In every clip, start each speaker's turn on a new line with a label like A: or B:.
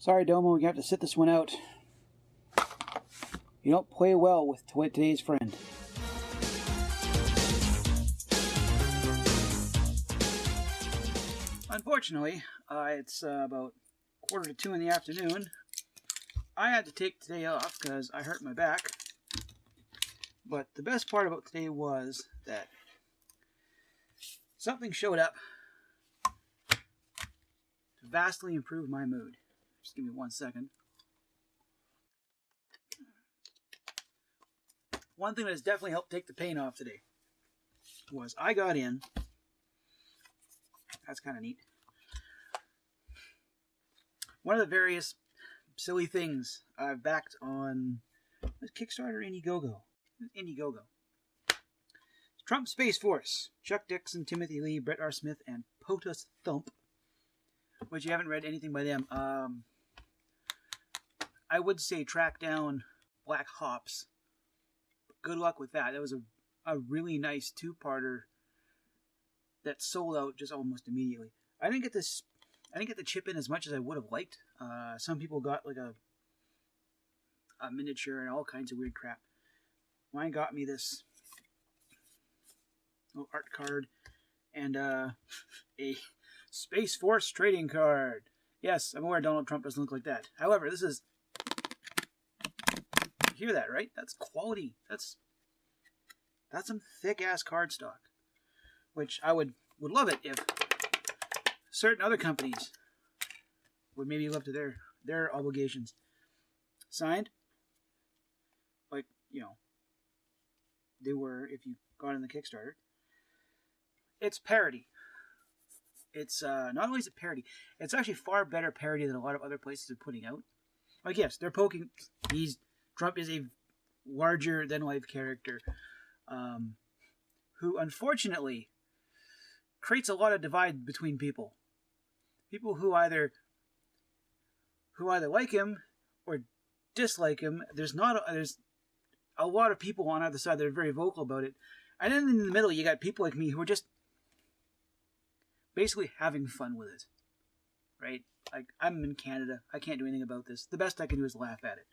A: Sorry, Domo, you have to sit this one out. You don't play well with today's friend. Unfortunately, it's about 1:45 in the afternoon. I had to take today off because I hurt my back. But the best part about today was that something showed up to vastly improve my mood. Just give me 1 second. One thing that has definitely helped take the pain off today was I got in. That's kind of neat. One of the various silly things I've backed on Kickstarter, Indiegogo. Trump Space Force. Chuck Dixon, Timothy Lee, Brett R. Smith, and POTUS Thump. Which you haven't read anything by them. I would say track down Black Hops. Good luck with that. That was a really nice two-parter that sold out just almost immediately. I didn't get to chip in as much as I would have liked. Some people got like a miniature and all kinds of weird crap. Mine got me this little art card and a Space Force trading card. Yes, I'm aware Donald Trump doesn't look like that. However, this is... You hear that, right? That's quality. That's some thick-ass cardstock. Which I would love it if certain other companies would maybe live to their obligations. Signed, like, they were if you got in the Kickstarter. It's parody. It's not only is it parody, it's actually far better parody than a lot of other places are putting out. Like, yes, they're poking. Trump is a larger-than-life character who, unfortunately, creates a lot of divide between people. People who either like him or dislike him. There's a lot of people on either side that are very vocal about it. And then in the middle, you got people like me who are just basically having fun with it. Right? Like, I'm in Canada. I can't do anything about this. The best I can do is laugh at it.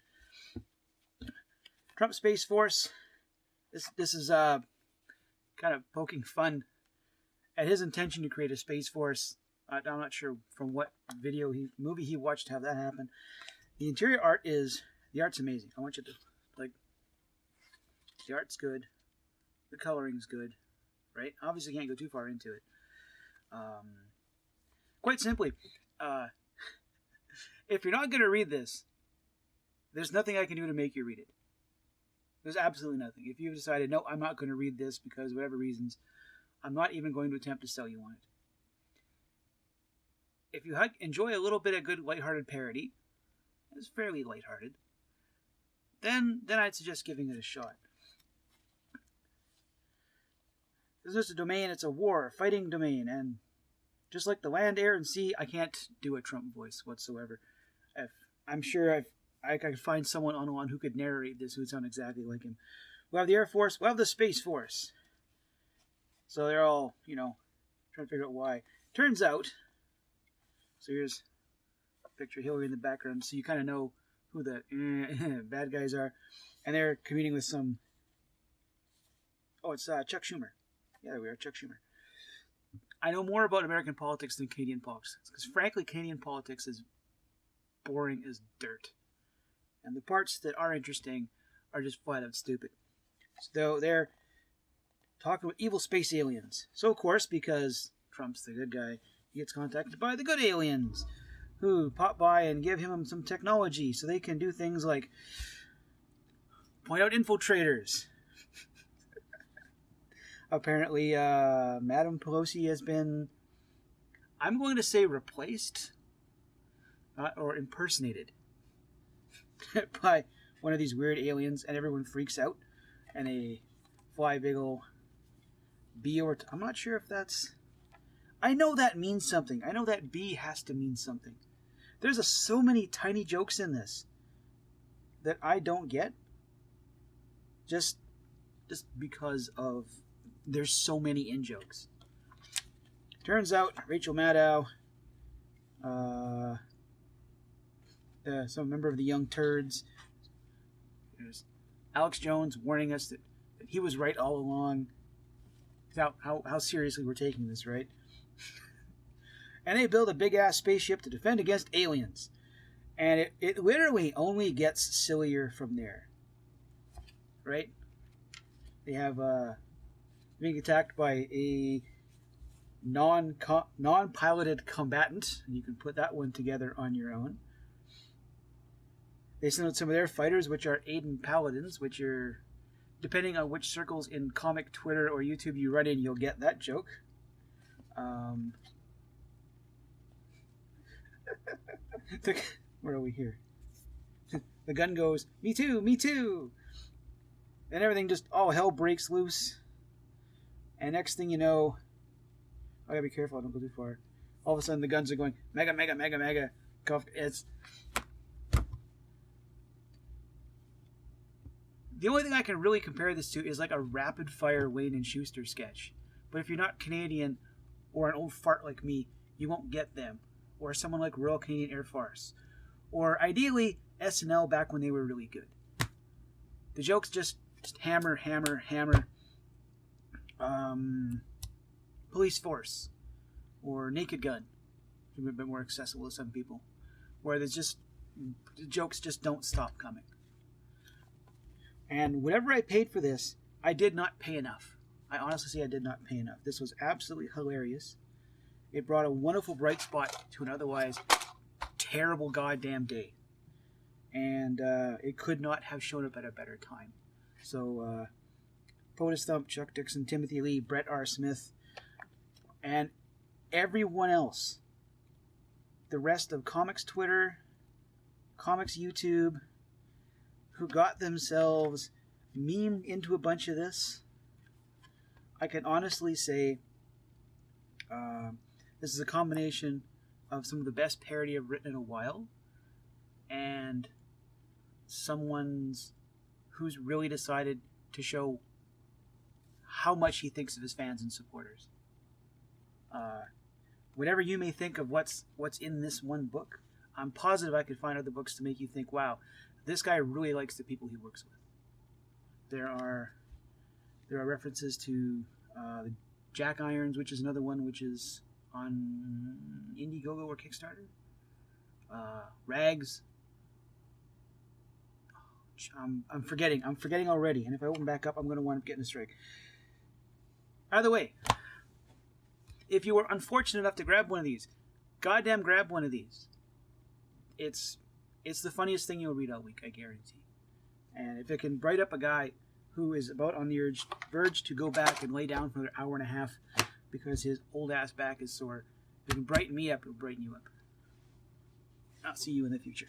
A: Trump Space Force. This is kind of poking fun at his intention to create a Space Force. I'm not sure from what movie he watched to have that happen. The interior art the art's amazing. I want you to, the art's good. The coloring's good, right? Obviously can't go too far into it. Quite simply, if you're not going to read this, there's nothing I can do to make you read it. There's absolutely nothing. If you've decided, no, I'm not going to read this because of whatever reasons, I'm not even going to attempt to sell you on it. If you enjoy a little bit of good lighthearted parody, it's fairly lighthearted, then I'd suggest giving it a shot. This is a domain, it's a fighting domain, and just like the land, air, and sea, I can't do a Trump voice whatsoever. I'm sure I could find someone online who could narrate this who would sound exactly like him. We'll have the Air Force, we'll have the Space Force. So they're all, trying to figure out why. Turns out, so here's a picture of Hillary in the background, so you kind of know who the bad guys are. And they're communing with some... Oh, it's Chuck Schumer. Yeah, there we are, Chuck Schumer. I know more about American politics than Canadian politics. Because frankly, Canadian politics is boring as dirt. And the parts that are interesting are just flat out stupid. So they're talking with evil space aliens. So, of course, because Trump's the good guy, he gets contacted by the good aliens who pop by and give him some technology so they can do things like point out infiltrators. Apparently, Madam Pelosi has been, I'm going to say replaced or impersonated by one of these weird aliens, and everyone freaks out, and they fly big ol' B over... I'm not sure if that's... I know that means something. I know that B has to mean something. There's so many tiny jokes in this that I don't get, just because of... There's so many in-jokes. Turns out, Rachel Maddow some member of the Young Turds. There's Alex Jones warning us that he was right all along. How seriously we're taking this, right? And they build a big-ass spaceship to defend against aliens. And it literally only gets sillier from there. Right? They have being attacked by a non-piloted combatant. And you can put that one together on your own. They send out some of their fighters, which are Aiden Paladins, which are, depending on which circles in comic Twitter or YouTube you run in, you'll get that joke. Where are we here? The gun goes, me too, me too. And everything just, all hell breaks loose. And next thing you know, I gotta be careful, I don't go too far. All of a sudden the guns are going, mega, mega, mega, mega. It's... The only thing I can really compare this to is like a rapid-fire Wayne and Schuster sketch. But if you're not Canadian or an old fart like me, you won't get them. Or someone like Royal Canadian Air Force. Or ideally, SNL back when they were really good. The jokes just hammer, hammer, hammer. Police Force. Or Naked Gun. A bit more accessible to some people. Where there's just... the jokes just don't stop coming. And whatever I paid for this, I did not pay enough. I honestly say I did not pay enough. This was absolutely hilarious. It brought a wonderful bright spot to an otherwise terrible goddamn day. And it could not have shown up at a better time. So, POTUS Thump, Chuck Dixon, Timothy Lee, Brett R. Smith, and everyone else. The rest of Comics Twitter, Comics YouTube, who got themselves memed into a bunch of this. I can honestly say this is a combination of some of the best parody I've written in a while and someone's who's really decided to show how much he thinks of his fans and supporters. Whatever you may think of what's in this one book, I'm positive I could find other books to make you think, wow, this guy really likes the people he works with. There are references to the Jack Irons, which is another one which is on Indiegogo or Kickstarter. Rags. I'm forgetting already, and if I open back up, I'm going to wind up getting a strike. Either way, if you were unfortunate enough to grab one of these, goddamn grab one of these. It's the funniest thing you'll read all week, I guarantee. And if it can bright up a guy who is about on the verge to go back and lay down for another hour and a half because his old ass back is sore, if it can brighten me up, it'll brighten you up. I'll see you in the future.